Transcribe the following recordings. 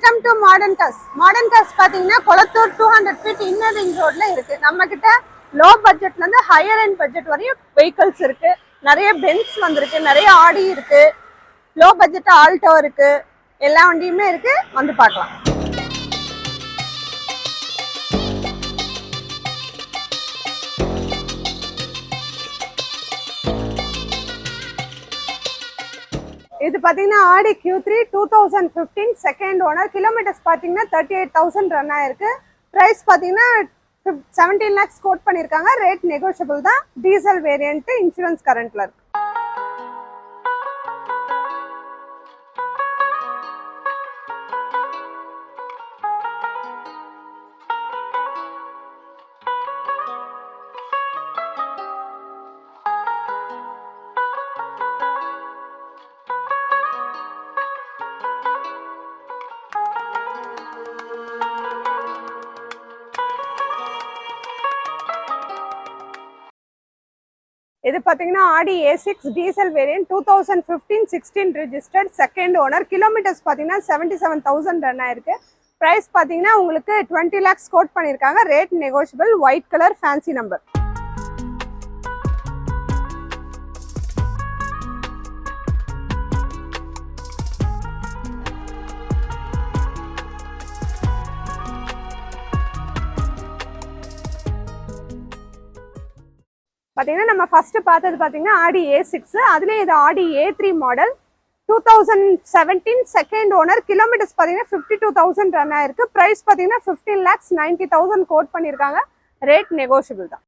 Welcome to modern cars. Modern cars பாத்தீங்கன்னா Kolathur 200 feet inner ring ரோட்ல இருக்கு. நம்ம கிட்ட லோ பட்ஜெட்ல இருந்து ஹையர் எண்ட் பட்ஜெட் வரையும் வெஹிக்கிள்ஸ் இருக்கு. நிறைய பென்ஸ் வந்திருக்கு, நிறைய ஆடி இருக்கு, லோ பட்ஜெட் ஆல்டோ இருக்கு, எல்லா வண்டியுமே இருக்கு. வந்து பார்க்கலாம். இது பாத்தீங்கன்னா ஆடி Q3 2015 செகண்ட் ஓனர். கிலோமீட்டர்ஸ் பாத்தீங்கன்னா 38,000 ரன் ஆயிருக்கு. பிரைஸ் பாத்தீங்கன்னா 17 lakhs கோட் பண்ணிருக்காங்க. ரேட் நெகோஷியபிள் தான். டீசல் வேரியன்ட், இன்சூரன்ஸ் கரண்ட்ல இருக்கு. இது பாத்தீங்கன்னா ஆடி A6 diesel variant 2015-16 registered second owner. Kilometres பாத்தீங்கன்னா 77,000 ரன் ஆயிருக்கு. பிரைஸ் பாத்தீங்கன்னா உங்களுக்கு 20 lakhs கோட் பண்ணிருக்காங்க. Rate negotiable. White colour fancy number. பாத்தீங்கன்னா நம்ம ஃபர்ஸ்ட் பார்த்தது பாத்தீங்கன்னா ஆடி A6. அதுலயே இது ஆடி A3 model 2017 second owner. Kilometres பாத்தீங்கன்னா 52,000 ரன் ஆயிருக்கு. பிரைஸ் பாத்தீங்கன்னா 15,90,000 கோட் பண்ணிருக்காங்க. ரேட் நெகோஷியபிள் தான்.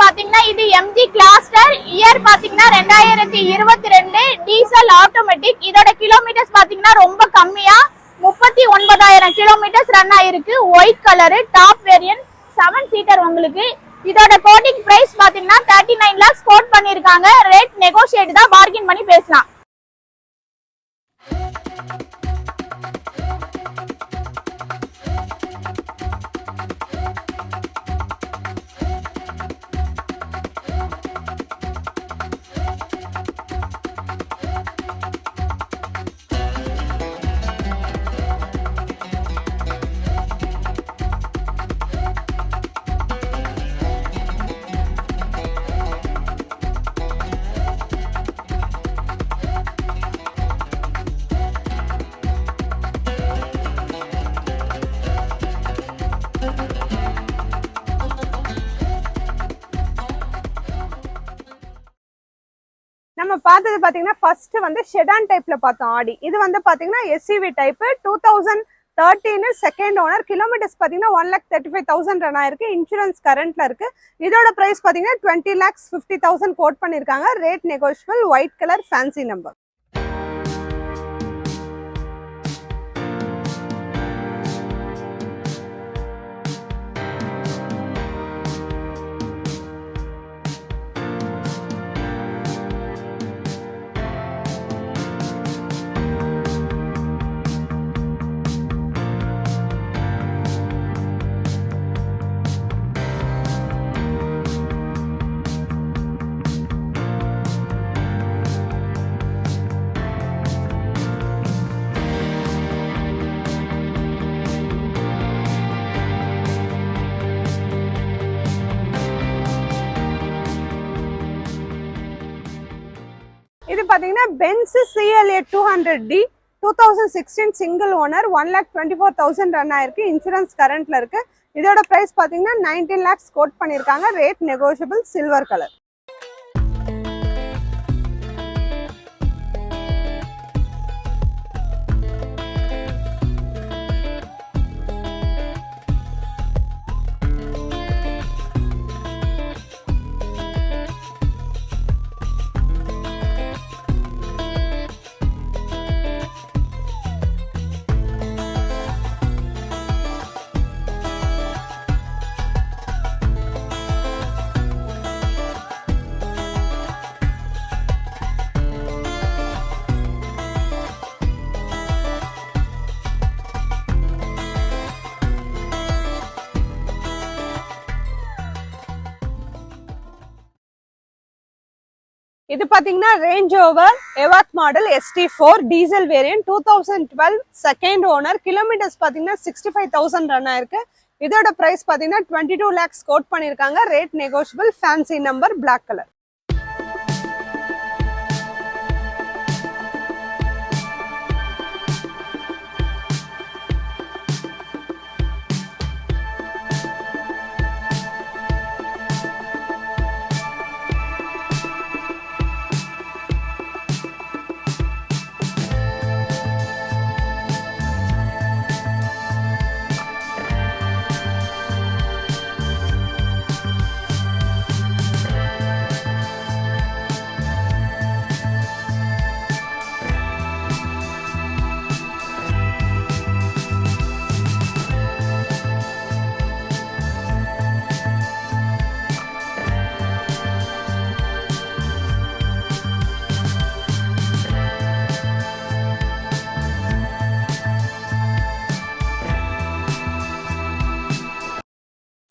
பாத்தீங்கன்னா இது MG கிளாஸ்டர். இயர் பாத்தீங்கன்னா 2022 டீசல் ஆட்டோமேட்டிக். இதோட கிலோமீட்டர்ஸ் பாத்தீங்கன்னா ரொம்ப கம்மியா 39,000 கிலோமீட்டர்ஸ் ரன் ஆயிருக்கு. White colour, top variant, 7 seater உங்களுக்கு. இதோட கோட்டிங் பிரைஸ் பாத்தீங்கன்னா 39 lakhs கோட் பண்ணிருக்காங்க. ரேட் நெகோஷியேட் தான், பார்கின் பண்ணி பேசலாம். நம்ம பார்த்தது பாத்தீங்கன்னா ஃபர்ஸ்ட் வந்து செடான் டைப்ல பார்த்தோம் ஆடி. இது வந்து பாத்தீங்கன்னா SUV type 2013 second owner. Kilometres பாத்தீங்கன்னா 1,35,000 ரன் ஆயிருக்கு. இன்சூரன்ஸ் கரண்ட்ல இருக்கு. இதோட பிரைஸ் பாத்தீங்கன்னா 20 lakhs 50,000 கோட் பண்ணிருக்காங்க. Rate negotiable. White colour fancy number. இது பாத்தீங்கன்னா Benz CLA 200D 2016 single owner. 1,24,000 run ஆயிருக்கு. இன்சூரன்ஸ் கரண்ட்ல இருக்கு. இதோட பிரைஸ் பாத்தீங்கன்னா 19 lakhs கோட் பண்ணிருக்காங்க. Rate negotiable. Silver colour. இது பாத்தீங்கன்னா ரேஞ்ச் ஓவர் எவாத் model ST4 diesel variant 2012 second owner. Kilometres பாத்தீங்கன்னா 65,000 ரன் ஆயிருக்கு. இதோட பிரைஸ் பாத்தீங்கன்னா 22 lakhs கோட் பண்ணிருக்காங்க. Rate negotiable. Fancy number, black colour.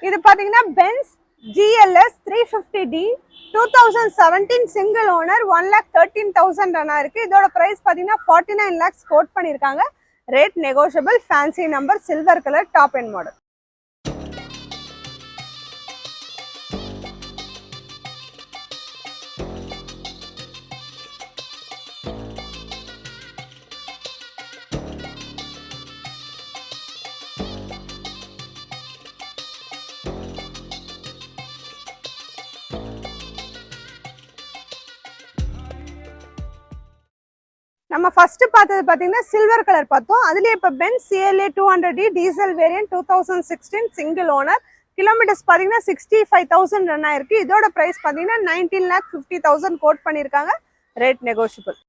இது பாத்தீங்கன்னா Benz GLS 350D 2017 single owner 1,13,000 run இருக்கு. இதோட பிரைஸ் பாத்தீங்கன்னா 49 lakhs கோட் பண்ணிருக்காங்க. Rate negotiable. Fancy number, silver colour, top end model. நம்ம ஃபர்ஸ்ட் பார்த்தது பாத்தீங்கன்னா சில்வர் கலர் பார்த்தோம். அதுலயே இப்ப Benz CLA 200D diesel variant 2016 single owner. Kilometres பாத்தீங்கன்னா 65,000 ரன் ஆயிருக்கு. இதோட பிரைஸ் பாத்தீங்கன்னா 19,50,000 கோட் பண்ணிருக்காங்க. Rate negotiable.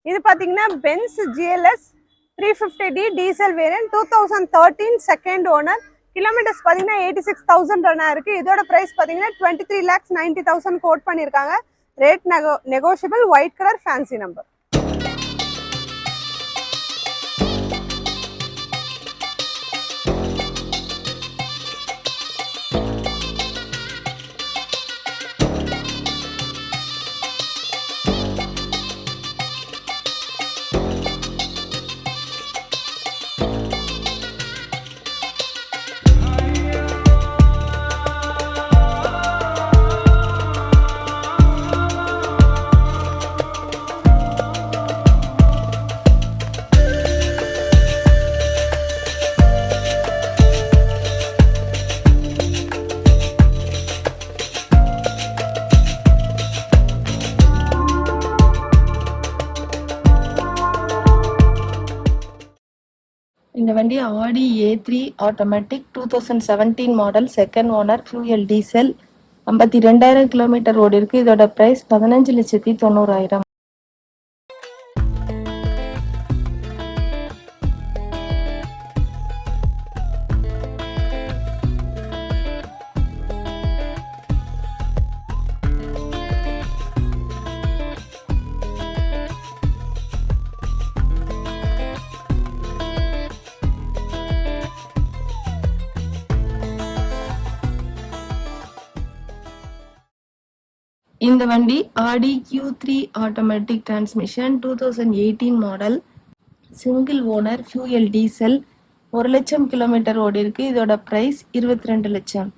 இது பாத்தீங்கன்னா Benz GLS 350D diesel variant 2013 second owner. Kilometres பாத்தீங்கன்னா 86,000 ரன் ஆயிருக்கு. இதோட பிரைஸ் பாத்தீங்கன்னா 23,90,000 கோட் பண்ணிருக்காங்க. Rate negotiable. White colour, fancy number. இந்த வண்டி ஆடி A3 automatic 2017 model second owner fuel diesel 52,000 kilometre ஓடி இருக்கு. இதோட பிரைஸ் 15,90,000. இந்த வண்டி ஆடி Q3 automatic transmission 2018 model single owner fuel diesel 1,00,000 kilometre ஓடி இருக்கு. இதோட பிரைஸ் 22 லட்சம்.